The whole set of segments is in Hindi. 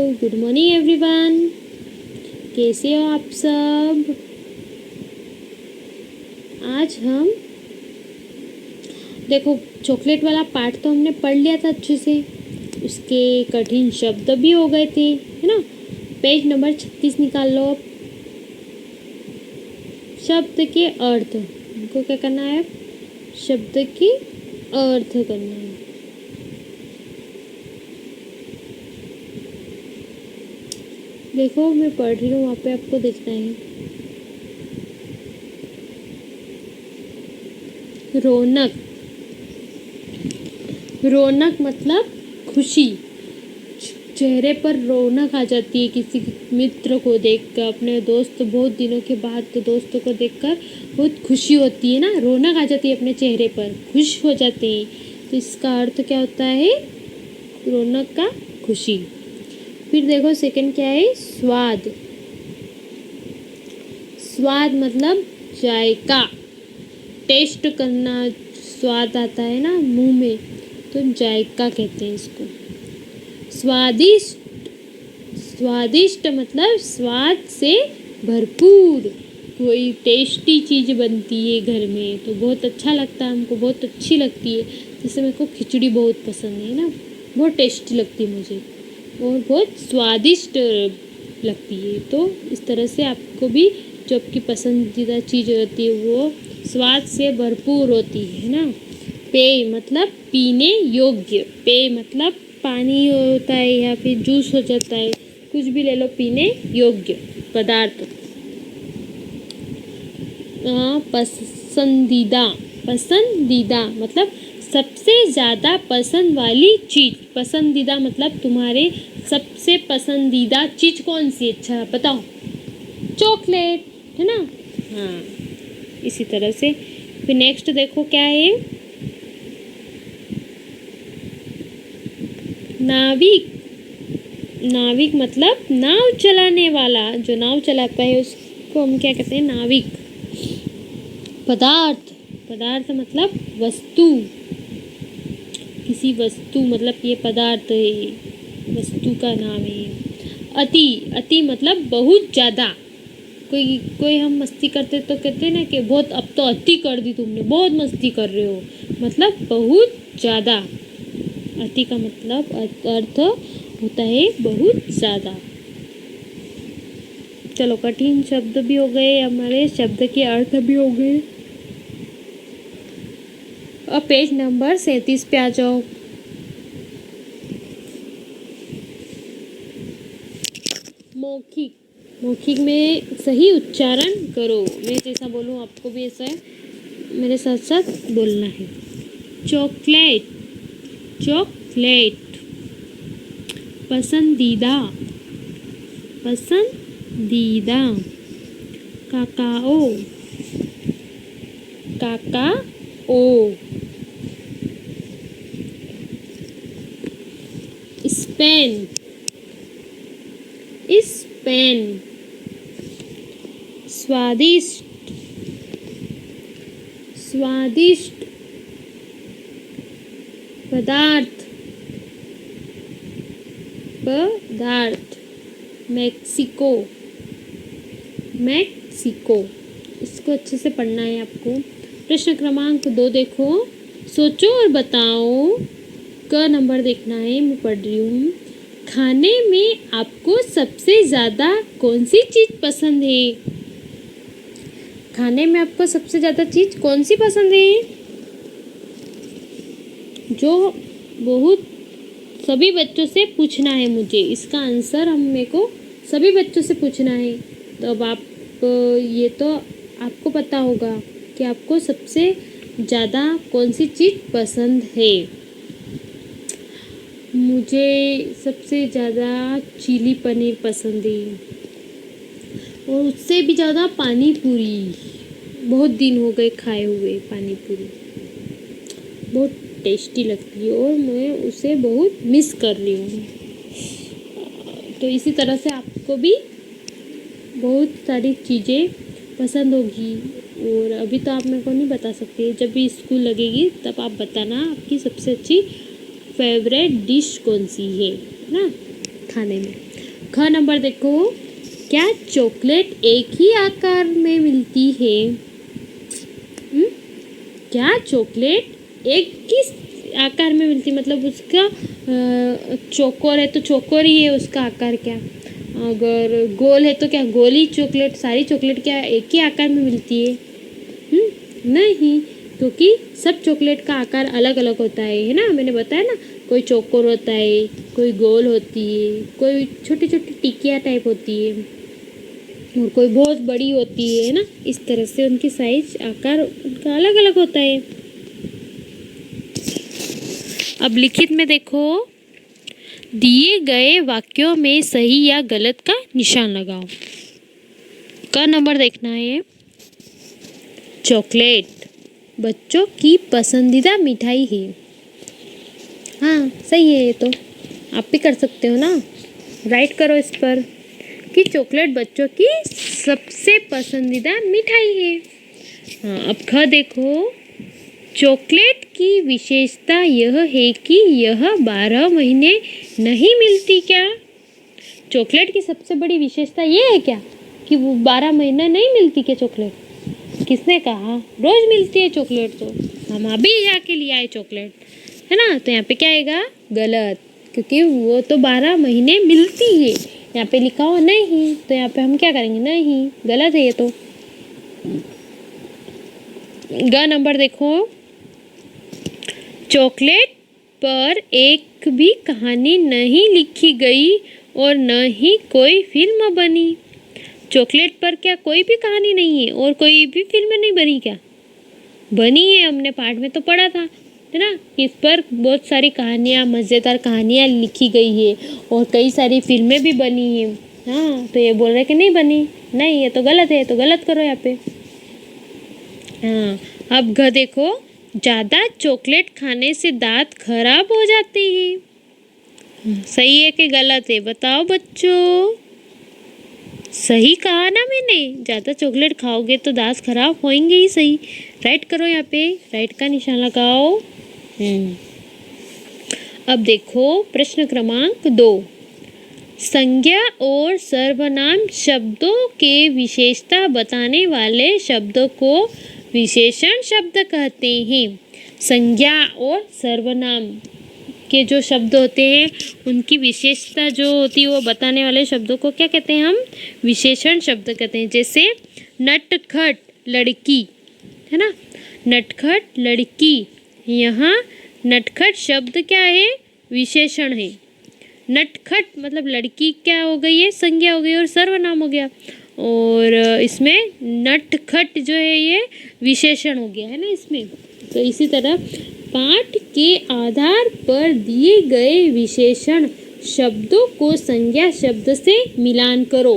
Good morning everyone. कैसे हो आप सब? आज हम देखो चॉकलेट वाला पार्ट तो हमने पढ़ लिया था अच्छे से, उसके कठिन शब्द भी हो गए थे, है ना। पेज नंबर 36 निकाल लो। शब्द के अर्थ हमको क्या करना है? शब्द के अर्थ करना है। देखो मैं पढ़ रही हूँ, वहाँ पे आपको देखना है। रौनक, रौनक मतलब खुशी। चेहरे पर रौनक आ जाती है किसी मित्र को देखकर, अपने दोस्त बहुत दिनों के बाद तो दोस्तों को देखकर बहुत खुशी होती है ना, रौनक आ जाती है अपने चेहरे पर, खुश हो जाते हैं। तो इसका अर्थ क्या होता है? रौनक का खुशी। फिर देखो सेकंड क्या है? स्वाद। स्वाद मतलब जायका, टेस्ट करना, स्वाद आता है ना मुंह में, तो जायका कहते हैं इसको। स्वादिष्ट, स्वादिष्ट मतलब स्वाद से भरपूर, कोई टेस्टी चीज़ बनती है घर में तो बहुत अच्छा लगता है, हमको बहुत अच्छी लगती है। जैसे मेरे को खिचड़ी बहुत पसंद है ना, बहुत टेस्टी लगती है मुझे और बहुत स्वादिष्ट लगती है। तो इस तरह से आपको भी जो आपकी पसंदीदा चीज़ होती है वो स्वाद से भरपूर होती है ना। पेय मतलब पीने योग्य, पेय मतलब पानी होता है या फिर जूस हो जाता है, कुछ भी ले लो, पीने योग्य पदार्थ। पसंदीदा, पसंदीदा मतलब सबसे ज़्यादा पसंद वाली चीज़। पसंदीदा मतलब तुम्हारे सबसे पसंदीदा चीज़ कौन सी? अच्छा बताओ। चॉकलेट, है ना। हाँ, इसी तरह से। फिर नेक्स्ट देखो क्या है? नाविक, नाविक मतलब नाव चलाने वाला, जो नाव चलाता है उसको हम क्या कहते हैं? नाविक। पदार्थ, पदार्थ मतलब वस्तु, किसी वस्तु मतलब ये पदार्थ है, वस्तु का नाम है। अति, अति मतलब बहुत ज़्यादा। कोई हम मस्ती करते तो कहते हैं ना कि बहुत, अब तो अति कर दी तुमने, बहुत मस्ती कर रहे हो, मतलब बहुत ज़्यादा। अति का मतलब अर्थ होता है बहुत ज़्यादा। चलो कठिन शब्द भी हो गए, हमारे शब्द के अर्थ भी हो गए। अब पेज नंबर 37 पे आ जाओ। मौखिक, मौखिक में सही उच्चारण करो, मैं जैसा बोलूँ आपको भी ऐसा मेरे साथ साथ बोलना है। Chocolate, chocolate. पसंदीदा, पसंदीदा। Cacao, cacao. Spain, Spain. स्वादिष्ट, स्वादिष्ट। पदार्थ, पदार्थ। Mexico, Mexico. इसको अच्छे से पढ़ना है आपको। प्रश्न क्रमांक 2 देखो। सोचो और बताओ का नंबर देखना है, मैं पढ़ रही हूँ। खाने में आपको सबसे ज़्यादा कौन सी चीज़ पसंद है? खाने में आपको सबसे ज़्यादा चीज़ कौन सी पसंद है? जो बहुत सभी बच्चों से पूछना है मुझे, इसका आंसर हम मेरे को सभी बच्चों से पूछना है। तो अब आप ये तो आपको पता होगा कि आपको सबसे ज़्यादा कौन सी चीज़ पसंद है। मुझे सबसे ज़्यादा चिली पनीर पसंद है और उससे भी ज़्यादा पानी पूरी, बहुत दिन हो गए खाए हुए पानी पूरी, बहुत टेस्टी लगती है और मैं उसे बहुत मिस कर रही हूँ। तो इसी तरह से आपको भी बहुत सारी चीज़ें पसंद होगी और अभी तो आप मेरे को नहीं बता सकते, जब भी स्कूल लगेगी तब आप बताना आपकी सबसे अच्छी फेवरेट डिश कौन सी है ना खाने में। ख नंबर देखो, क्या चॉकलेट एक ही आकार में मिलती है? क्या चॉकलेट एक ही आकार में मिलती, मतलब उसका चौकोर है तो चौकोर ही है उसका आकार क्या? अगर गोल है तो क्या गोल ही चॉकलेट, सारी चॉकलेट क्या एक ही आकार में मिलती है? नहीं, क्योंकि सब चॉकलेट का आकार अलग अलग होता है ना, मैंने बताया ना, कोई चौकोर होता है, कोई गोल होती है, कोई छोटी छोटी टिकिया टाइप होती है, और कोई बहुत बड़ी होती है ना। इस तरह से उनकी साइज आकार उनका अलग अलग होता है। अब लिखित में देखो, दिए गए वाक्यों में सही या गलत का निशान लगाओ। का नंबर देखना है, चॉकलेट बच्चों की पसंदीदा मिठाई है। हाँ सही है, ये तो आप भी कर सकते हो ना, राइट करो इस पर कि चॉकलेट बच्चों की सबसे पसंदीदा मिठाई है। हाँ अब ख देखो, चॉकलेट की विशेषता यह है कि यह 12 महीने नहीं मिलती। क्या चॉकलेट की सबसे बड़ी विशेषता ये है क्या कि वो 12 महीना नहीं मिलती क्या चॉकलेट? किसने कहा? रोज मिलती है चॉकलेट, तो हम अभी जाके ले आए चॉकलेट, है ना। तो यहाँ पे क्या आएगा? गलत, क्योंकि वो तो 12 महीने मिलती है। यहाँ पे लिखा हो नहीं, तो यहाँ पे हम क्या करेंगे? नहीं, गलत है ये तो। ग नंबर देखो, चॉकलेट पर एक भी कहानी नहीं लिखी गई और न ही कोई फिल्म बनी। चॉकलेट पर क्या कोई भी कहानी नहीं है और कोई भी फिल्म नहीं बनी? क्या बनी है, हमने पाठ में तो पढ़ा था, है ना। इस पर बहुत सारी कहानियाँ, मज़ेदार कहानियाँ लिखी गई है और कई सारी फिल्में भी बनी है। हाँ तो ये बोल रहे कि नहीं बनी, नहीं ये तो गलत है, तो गलत करो यहाँ पे। हाँ अब घ देखो, ज़्यादा चॉकलेट खाने से दांत खराब हो जाते हैं। सही है कि गलत है? बताओ बच्चों। सही कहा ना मैंने, ज़्यादा चॉकलेट खाओगे तो दांत खराब होंगे ही। सही, राइट करो यहाँ पे, राइट का निशान लगाओ। अब देखो प्रश्न क्रमांक 2, संज्ञा और सर्वनाम शब्दों के विशेषता बताने वाले शब्दों को विशेषण शब्द कहते हैं। संज्ञा और सर्वनाम के जो शब्द होते हैं उनकी विशेषता जो होती है वो बताने वाले शब्दों को क्या कहते हैं? हम विशेषण शब्द कहते हैं। जैसे नटखट लड़की, है ना, नटखट लड़की, यहाँ नटखट शब्द क्या है? विशेषण है। नटखट मतलब लड़की क्या हो गई है? संज्ञा हो गई और सर्वनाम हो गया, और इसमें नटखट जो है ये विशेषण हो गया, है ना इसमें। तो इसी तरह पाठ के आधार पर दिए गए विशेषण शब्दों को संज्ञा शब्द से मिलान करो।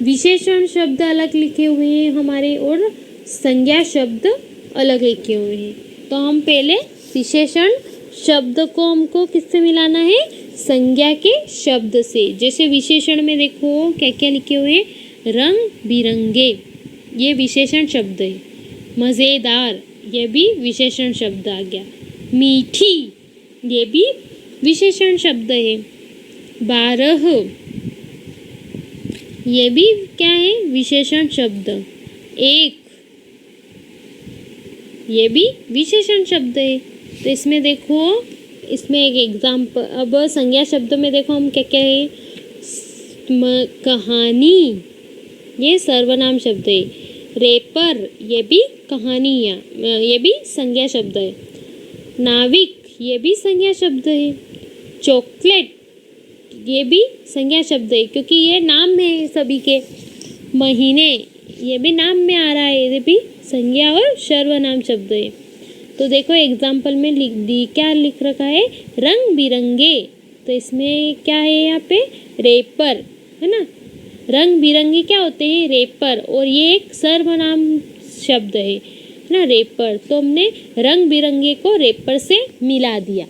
विशेषण शब्द अलग लिखे हुए हैं हमारे और संज्ञा शब्द अलग लिखे हुए हैं। तो हम पहले विशेषण शब्द को हमको किससे मिलाना है? संज्ञा के शब्द से। जैसे विशेषण में देखो क्या क्या लिखे हुए हैं? रंग बिरंगे, ये विशेषण शब्द है। मज़ेदार, ये भी विशेषण शब्द आ गया। मीठी, ये भी विशेषण शब्द है। 12, ये भी क्या है? विशेषण शब्द। 1, ये भी विशेषण शब्द है। तो इसमें देखो, इसमें एक एग्जाम्पल, अब संज्ञा शब्द में देखो हम क्या क्या है? कहानी, ये सर्वनाम शब्द है। रेपर, ये भी कहानियाँ, ये भी संज्ञा शब्द है। नाविक, ये भी संज्ञा शब्द है। चॉकलेट, ये भी संज्ञा शब्द है क्योंकि ये नाम है सभी के। महीने, ये भी नाम में आ रहा है, ये भी संज्ञा और सर्वनाम शब्द है। तो देखो एग्जाम्पल में क्या लिख रखा है? रंग बिरंगे, तो इसमें क्या है यहाँ पे? रेपर, है ना। रंग बिरंगे क्या होते हैं? रेपर, और ये एक सर्वनाम शब्द है ना, रेपर। तो हमने रंग बिरंगे को रेपर से मिला दिया।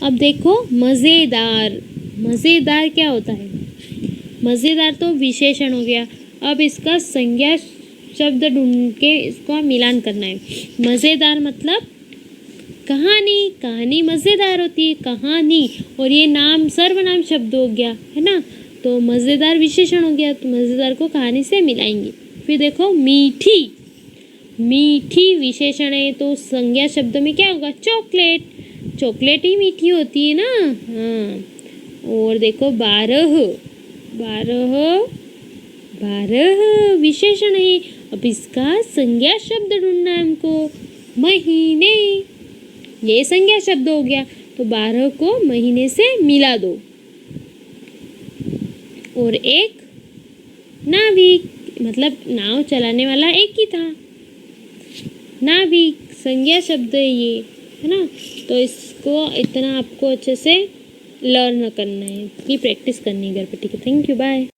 अब देखो मज़ेदार, मज़ेदार क्या होता है? मज़ेदार तो विशेषण हो गया। अब इसका संज्ञा शब्द ढूंढ के इसका मिलान करना है। मज़ेदार मतलब कहानी, कहानी मज़ेदार होती है, कहानी। और ये नाम सर्वनाम शब्द हो गया है ना, तो मज़ेदार विशेषण हो गया, तो मज़ेदार को कहानी से मिलाएंगे। फिर देखो मीठी, मीठी विशेषण है तो संज्ञा शब्द में क्या होगा? चॉकलेट, चॉकलेट ही मीठी होती है ना। हाँ, और देखो 12, 12, 12 विशेषण है। अब इसका संज्ञा शब्द ढूंढना है हमको। महीने, ये संज्ञा शब्द हो गया, तो 12 को महीने से मिला दो। और एक नाविक, मतलब नाव चलाने वाला एक ही था। नाविक संज्ञा शब्द है ये, है ना। तो इसको इतना आपको अच्छे से लर्न करना है, की प्रैक्टिस करनी है घर पे। ठीक है, थैंक यू, बाय।